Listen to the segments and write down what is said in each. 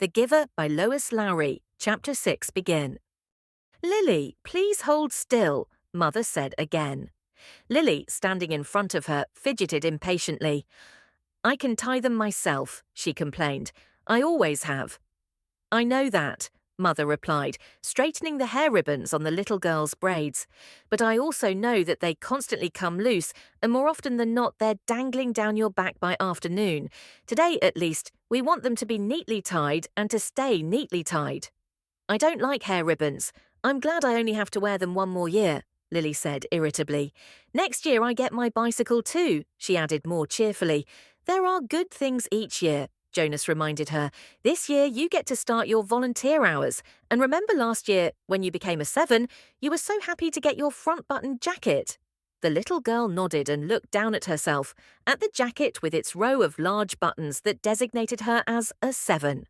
The Giver by Lois Lowry, Chapter 6 begin. Lily, please hold still, Mother said again. Lily, standing in front of her, fidgeted impatiently. I can tie them myself, she complained. I always have. I know that, Mother replied, straightening the hair ribbons on the little girl's braids. But I also know that they constantly come loose, and more often than not they're dangling down your back by afternoon. Today, at least, we want them to be neatly tied and to stay neatly tied. I don't like hair ribbons. I'm glad I only have to wear them one more year, Lily said irritably. Next year I get my bicycle too, she added more cheerfully. There are good things each year, Jonas reminded her. This year you get to start your volunteer hours. And remember last year, when you became a 7, you were so happy to get your front-button jacket. The little girl nodded and looked down at herself, at the jacket with its row of large buttons that designated her as a 7.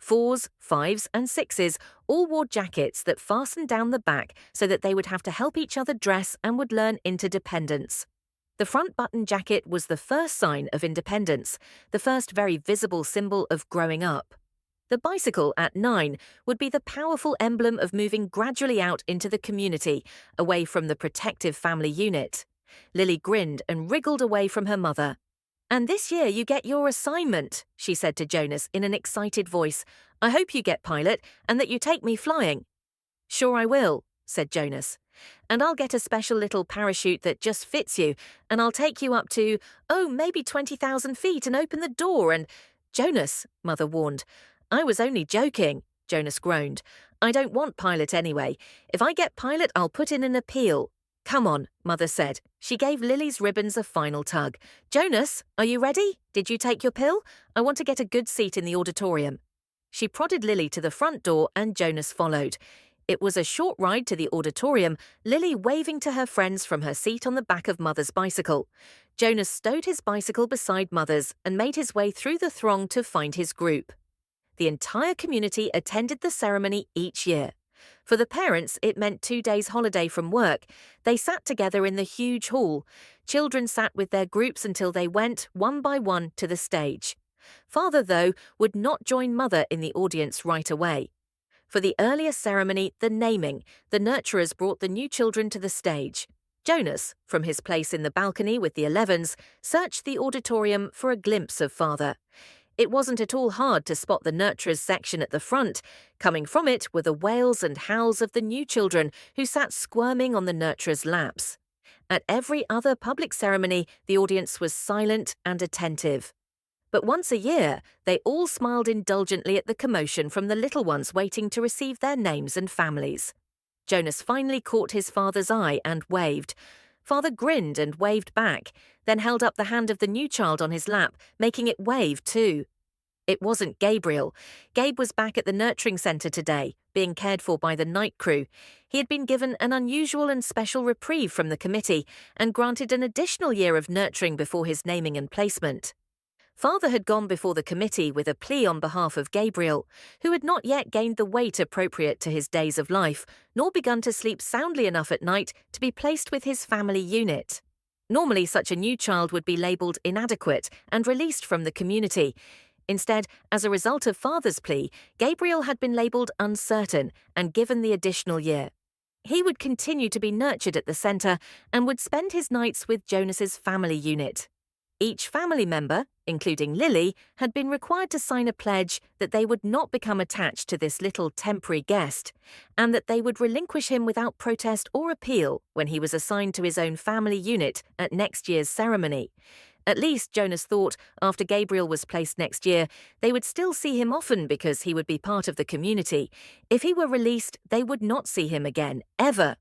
4s, 5s, and 6s all wore jackets that fastened down the back so that they would have to help each other dress and would learn interdependence. The front button jacket was the first sign of independence, the first very visible symbol of growing up. The bicycle at 9 would be the powerful emblem of moving gradually out into the community, away from the protective family unit. Lily grinned and wriggled away from her mother. And this year you get your assignment, she said to Jonas in an excited voice. I hope you get pilot and that you take me flying. Sure I will, said Jonas. And I'll get a special little parachute that just fits you, and I'll take you up to, maybe 20,000 feet and open the door and… Jonas, Mother warned. I was only joking, Jonas groaned. I don't want pilot anyway. If I get pilot, I'll put in an appeal. Come on, Mother said. She gave Lily's ribbons a final tug. Jonas, are you ready? Did you take your pill? I want to get a good seat in the auditorium. She prodded Lily to the front door and Jonas followed. It was a short ride to the auditorium, Lily waving to her friends from her seat on the back of Mother's bicycle. Jonas stowed his bicycle beside Mother's and made his way through the throng to find his group. The entire community attended the ceremony each year. For the parents, it meant 2 days' holiday from work. They sat together in the huge hall. Children sat with their groups until they went, one by one, to the stage. Father, though, would not join Mother in the audience right away. For the earlier ceremony, the naming, the nurturers brought the new children to the stage. Jonas, from his place in the balcony with the 11s, searched the auditorium for a glimpse of Father. It wasn't at all hard to spot the nurturers section at the front. Coming from it were the wails and howls of the new children who sat squirming on the nurturers' laps. At every other public ceremony, the audience was silent and attentive. But once a year, they all smiled indulgently at the commotion from the little ones waiting to receive their names and families. Jonas finally caught his father's eye and waved. Father grinned and waved back, then held up the hand of the new child on his lap, making it wave too. It wasn't Gabriel. Gabe was back at the nurturing centre today, being cared for by the night crew. He had been given an unusual and special reprieve from the committee and granted an additional year of nurturing before his naming and placement. Father had gone before the committee with a plea on behalf of Gabriel, who had not yet gained the weight appropriate to his days of life, nor begun to sleep soundly enough at night to be placed with his family unit. Normally, such a new child would be labelled inadequate and released from the community. Instead, as a result of Father's plea, Gabriel had been labelled uncertain and given the additional year. He would continue to be nurtured at the centre and would spend his nights with Jonas's family unit. Each family member, including Lily, had been required to sign a pledge that they would not become attached to this little temporary guest, and that they would relinquish him without protest or appeal when he was assigned to his own family unit at next year's ceremony. At least, Jonas thought, after Gabriel was placed next year, they would still see him often because he would be part of the community. If he were released, they would not see him again, ever.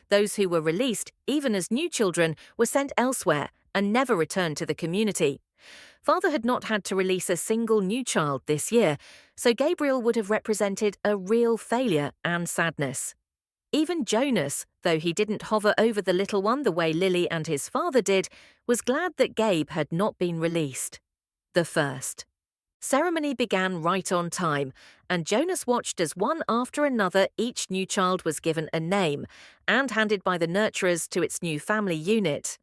Those who were released, even as new children, were sent elsewhere and never returned to the community. Father had not had to release a single new child this year, so Gabriel would have represented a real failure and sadness. Even Jonas, though he didn't hover over the little one the way Lily and his father did, was glad that Gabe had not been released. The first. Ceremony began right on time, and Jonas watched as one after another each new child was given a name and handed by the nurturers to its new family unit.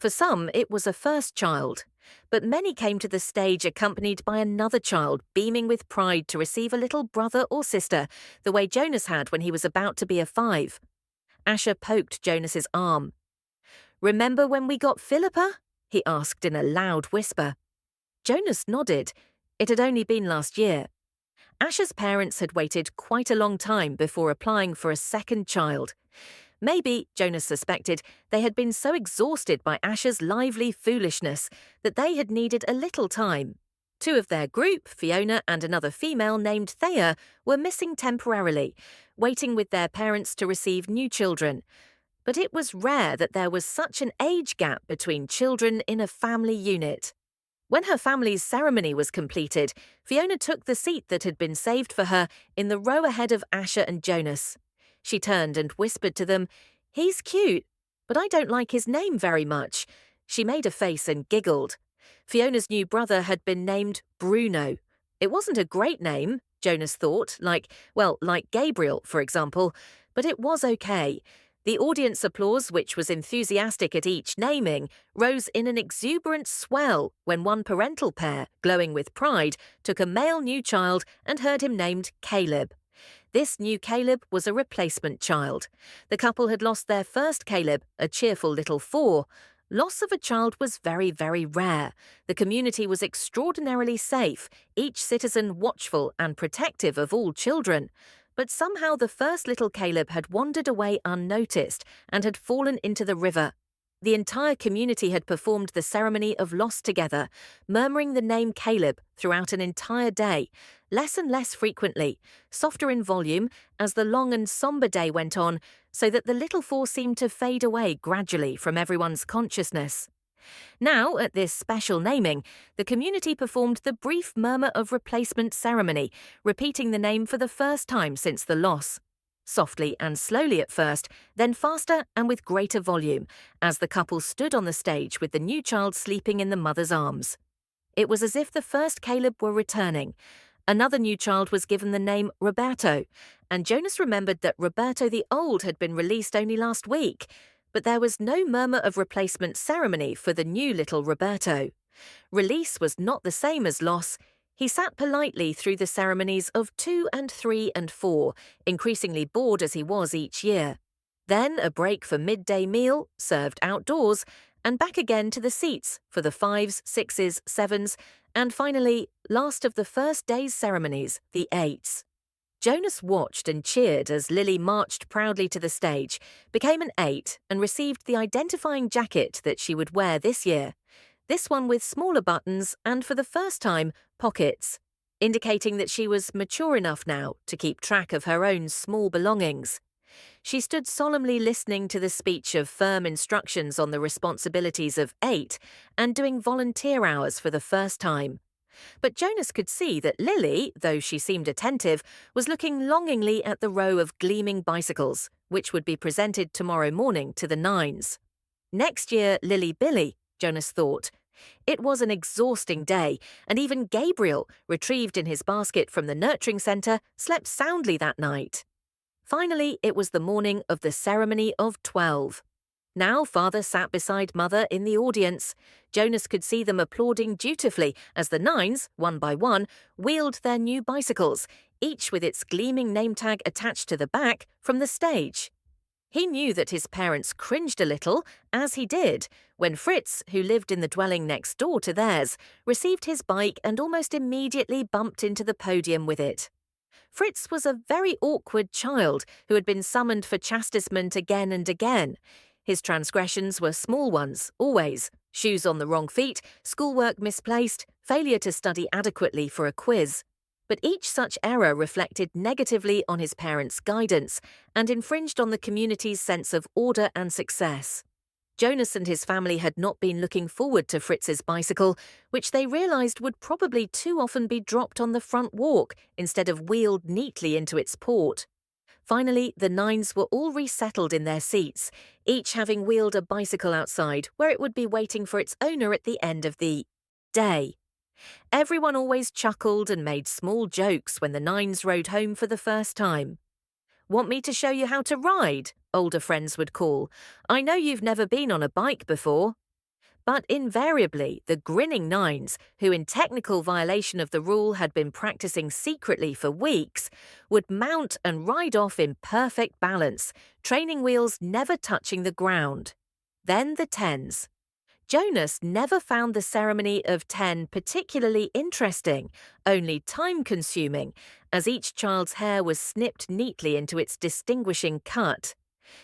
For some, it was a first child, but many came to the stage accompanied by another child beaming with pride to receive a little brother or sister, the way Jonas had when he was about to be a 5. Asher poked Jonas's arm. "Remember when we got Philippa?" he asked in a loud whisper. Jonas nodded. It had only been last year. Asher's parents had waited quite a long time before applying for a second child. Maybe, Jonas suspected, they had been so exhausted by Asher's lively foolishness that they had needed a little time. 2 of their group, Fiona and another female named Thea, were missing temporarily, waiting with their parents to receive new children. But it was rare that there was such an age gap between children in a family unit. When her family's ceremony was completed, Fiona took the seat that had been saved for her in the row ahead of Asher and Jonas. She turned and whispered to them, "He's cute, but I don't like his name very much." She made a face and giggled. Fiona's new brother had been named Bruno. It wasn't a great name, Jonas thought, like Gabriel, for example, but it was okay. The audience applause, which was enthusiastic at each naming, rose in an exuberant swell when one parental pair, glowing with pride, took a male new child and heard him named Caleb. This new Caleb was a replacement child. The couple had lost their first Caleb, a cheerful little 4. Loss of a child was very, very rare. The community was extraordinarily safe, each citizen watchful and protective of all children. But somehow the first little Caleb had wandered away unnoticed and had fallen into the river. The entire community had performed the ceremony of loss together, murmuring the name Caleb throughout an entire day, less and less frequently, softer in volume as the long and somber day went on, so that the little 4 seemed to fade away gradually from everyone's consciousness. Now, at this special naming, the community performed the brief murmur of replacement ceremony, repeating the name for the first time since the loss. Softly and slowly at first, then faster and with greater volume, as the couple stood on the stage with the new child sleeping in the mother's arms. It was as if the first Caleb were returning. Another new child was given the name Roberto, and Jonas remembered that Roberto the Old had been released only last week, but there was no murmur of replacement ceremony for the new little Roberto. Release was not the same as loss. He sat politely through the ceremonies of 2 and 3 and 4, increasingly bored as he was each year. Then a break for midday meal, served outdoors, and back again to the seats for the 5s, 6s, 7s, and finally, last of the first day's ceremonies, the 8s. Jonas watched and cheered as Lily marched proudly to the stage, became an 8, and received the identifying jacket that she would wear this year. This one with smaller buttons and, for the first time, pockets, indicating that she was mature enough now to keep track of her own small belongings. She stood solemnly listening to the speech of firm instructions on the responsibilities of 8 and doing volunteer hours for the first time. But Jonas could see that Lily, though she seemed attentive, was looking longingly at the row of gleaming bicycles, which would be presented tomorrow morning to the 9s. Next year, Lily Billy, Jonas thought. It was an exhausting day, and even Gabriel, retrieved in his basket from the nurturing centre, slept soundly that night. Finally, it was the morning of the ceremony of 12. Now Father sat beside Mother in the audience. Jonas could see them applauding dutifully as the 9s, one by one, wheeled their new bicycles, each with its gleaming name tag attached to the back, from the stage. He knew that his parents cringed a little, as he did, when Fritz, who lived in the dwelling next door to theirs, received his bike and almost immediately bumped into the podium with it. Fritz was a very awkward child who had been summoned for chastisement again and again. His transgressions were small ones, always: shoes on the wrong feet, schoolwork misplaced, failure to study adequately for a quiz. But each such error reflected negatively on his parents' guidance and infringed on the community's sense of order and success. Jonas and his family had not been looking forward to Fritz's bicycle, which they realized would probably too often be dropped on the front walk instead of wheeled neatly into its port. Finally, the 9s were all resettled in their seats, each having wheeled a bicycle outside where it would be waiting for its owner at the end of the day. Everyone always chuckled and made small jokes when the 9s rode home for the first time. "Want me to show you how to ride?" older friends would call. "I know you've never been on a bike before." But invariably, the grinning nines, who in technical violation of the rule had been practicing secretly for weeks, would mount and ride off in perfect balance, training wheels never touching the ground. Then the tens. Jonas never found the ceremony of 10 particularly interesting, only time-consuming, as each child's hair was snipped neatly into its distinguishing cut.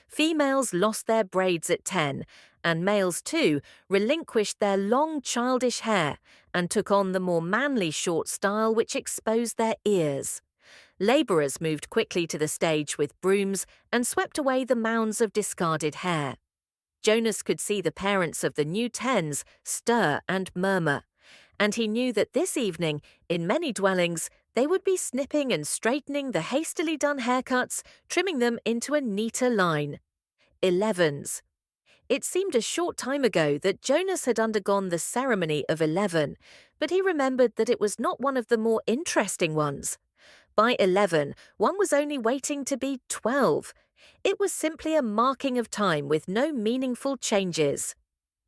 Females lost their braids at 10, and males too relinquished their long childish hair and took on the more manly short style which exposed their ears. Labourers moved quickly to the stage with brooms and swept away the mounds of discarded hair. Jonas could see the parents of the new tens stir and murmur, and he knew that this evening, in many dwellings, they would be snipping and straightening the hastily done haircuts, trimming them into a neater line. 11s. It seemed a short time ago that Jonas had undergone the ceremony of 11, but he remembered that it was not one of the more interesting ones. By 11, one was only waiting to be 12. It was simply a marking of time with no meaningful changes.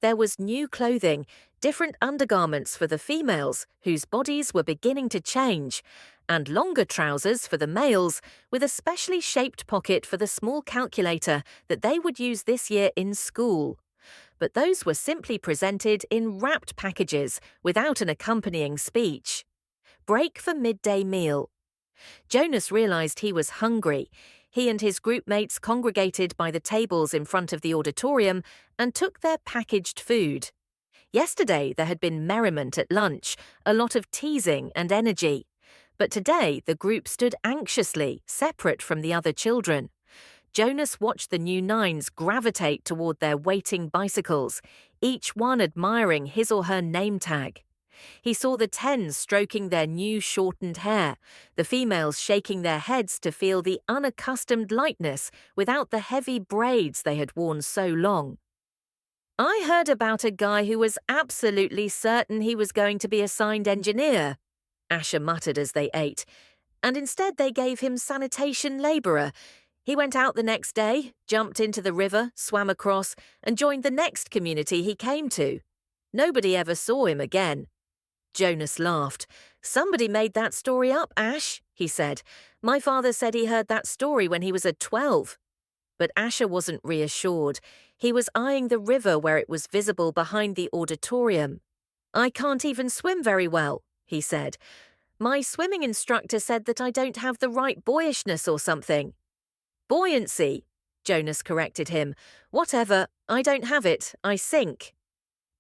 There was new clothing, different undergarments for the females, whose bodies were beginning to change, and longer trousers for the males, with a specially shaped pocket for the small calculator that they would use this year in school. But those were simply presented in wrapped packages without an accompanying speech. Break for midday meal. Jonas realized he was hungry. He and his group mates congregated by the tables in front of the auditorium and took their packaged food. Yesterday there had been merriment at lunch, a lot of teasing and energy. But today the group stood anxiously, separate from the other children. Jonas watched the new nines gravitate toward their waiting bicycles, each one admiring his or her name tag. He saw the tens stroking their new shortened hair, the females shaking their heads to feel the unaccustomed lightness without the heavy braids they had worn so long. "I heard about a guy who was absolutely certain he was going to be assigned engineer," Asher muttered as they ate, "and instead they gave him sanitation labourer. He went out the next day, jumped into the river, swam across, and joined the next community he came to. Nobody ever saw him again." Jonas laughed. "Somebody made that story up, Ash," he said. "My father said he heard that story when he was at 12. But Asher wasn't reassured. He was eyeing the river where it was visible behind the auditorium. "I can't even swim very well," he said. "My swimming instructor said that I don't have the right boyishness or something." "Buoyancy," Jonas corrected him. "Whatever, I don't have it, I sink."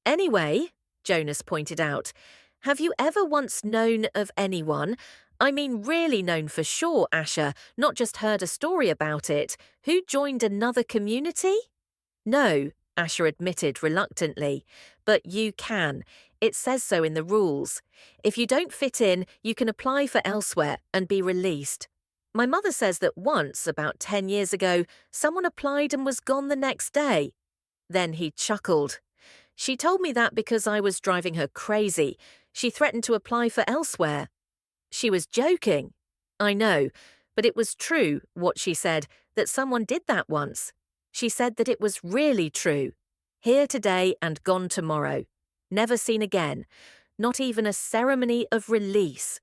"Anyway," Jonas pointed out, "have you ever once known of anyone, I mean really known for sure, Asher, not just heard a story about it, who joined another community?" "No," Asher admitted reluctantly, "but you can. It says so in the rules. If you don't fit in, you can apply for elsewhere and be released. My mother says that once, about 10 years ago, someone applied and was gone the next day." Then he chuckled. "She told me that because I was driving her crazy. She threatened to apply for elsewhere." "She was joking." "I know, but it was true, what she said, that someone did that once. She said that it was really true. Here today and gone tomorrow. Never seen again. Not even a ceremony of release."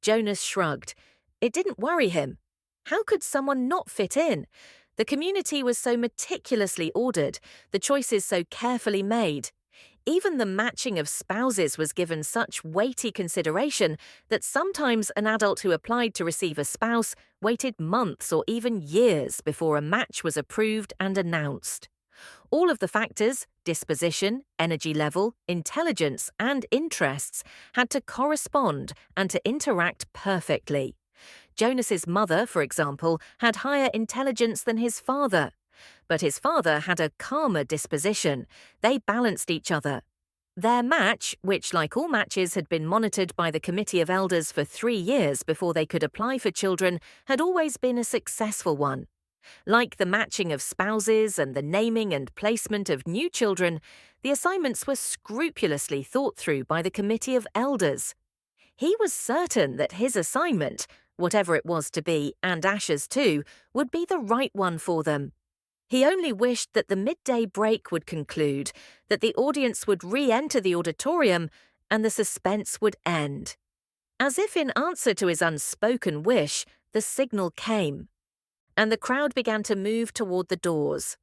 Jonas shrugged. It didn't worry him. How could someone not fit in? The community was so meticulously ordered, the choices so carefully made. Even the matching of spouses was given such weighty consideration that sometimes an adult who applied to receive a spouse waited months or even years before a match was approved and announced. All of the factors, disposition, energy level, intelligence, and interests, had to correspond and to interact perfectly. Jonas's mother, for example, had higher intelligence than his father. But his father had a calmer disposition. They balanced each other. Their match, which like all matches had been monitored by the Committee of Elders for 3 years before they could apply for children, had always been a successful one. Like the matching of spouses and the naming and placement of new children, the assignments were scrupulously thought through by the Committee of Elders. He was certain that his assignment, whatever it was to be, and Asher's too, would be the right one for them. He only wished that the midday break would conclude, that the audience would re-enter the auditorium, and the suspense would end. As if in answer to his unspoken wish, the signal came, and the crowd began to move toward the doors.